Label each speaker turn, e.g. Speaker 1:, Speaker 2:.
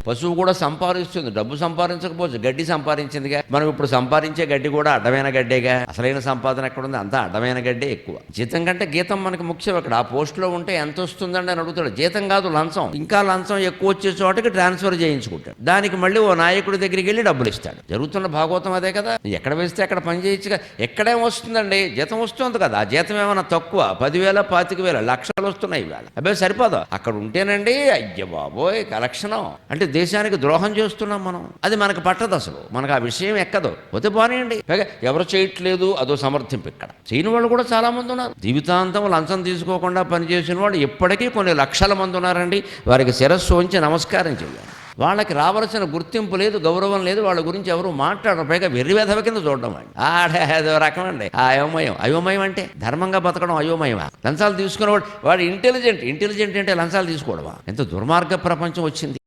Speaker 1: పశువు కూడా సంపాదిస్తుంది, డబ్బు సంపాదించకపోవచ్చు, గడ్డి సంపాదించిందిగా. మనం ఇప్పుడు సంపాదించే గడ్డి కూడా అడ్డమైన గడ్డేగా. అసలైన సంపాదన ఎక్కడుంది? అంతా అడ్డమైన గడ్డే ఎక్కువ. జీతం కంటే గీతం మనకి ముఖ్యం. అక్కడ ఆ పోస్టులో ఉంటే ఎంత వస్తుందండి అని అడుగుతాడు. జీతం కాదు, లంచం. ఇంకా లంచం ఎక్కువ వచ్చే చోటకి ట్రాన్స్ఫర్ చేయించుకుంటాడు. దానికి మళ్ళీ ఓ నాయకుడి దగ్గరికి వెళ్ళి డబ్బులు ఇస్తాడు. జరుగుతున్న భాగవతం అదే కదా. ఎక్కడ వేస్తే అక్కడ పని చేయొచ్చుగా. ఎక్కడేం వస్తుందండి? జీతం వస్తుంది కదా. ఆ జీతం ఏమైనా తక్కువ? 10,000, 25,000, లక్షలు వస్తున్నాయి ఇవాళ. అబ్బాయి సరిపోదు. అక్కడ ఉంటేనండి అయ్య బాబోయ్ కలెక్షను అంటే దేశానికి ద్రోహం చేస్తున్నాం మనం. అది మనకు పట్టదు, అసలు మనకు ఆ విషయం ఎక్కదు. పోతే పోనీయండి. పైగా ఎవరు చేయట్లేదు అదో సమర్థింపు. ఇక్కడ చేయని వాళ్ళు కూడా చాలా మంది ఉన్నారు. జీవితాంతం లంచం తీసుకోకుండా పనిచేసిన వాళ్ళు ఇప్పటికీ కొన్ని లక్షల మంది ఉన్నారండి. వారికి శిరస్సు ఉంచి నమస్కారం చేయాలి. వాళ్ళకి రావాల్సిన గుర్తింపు లేదు, గౌరవం లేదు. వాళ్ళ గురించి ఎవరు మాట్లాడరు. పైగా వెర్రివేధవ కింద చూడడం అండి. ఆడేదో రకం అండి ఆ అయోమయం. అయోమయం అంటే ధర్మంగా బతకడం అయోమయమా? లంచాలు తీసుకునేవాడు వాడు ఇంటెలిజెంట్ అంటే లంచాలు తీసుకోవడమా? ఎంత దుర్మార్గ ప్రపంచం వచ్చింది.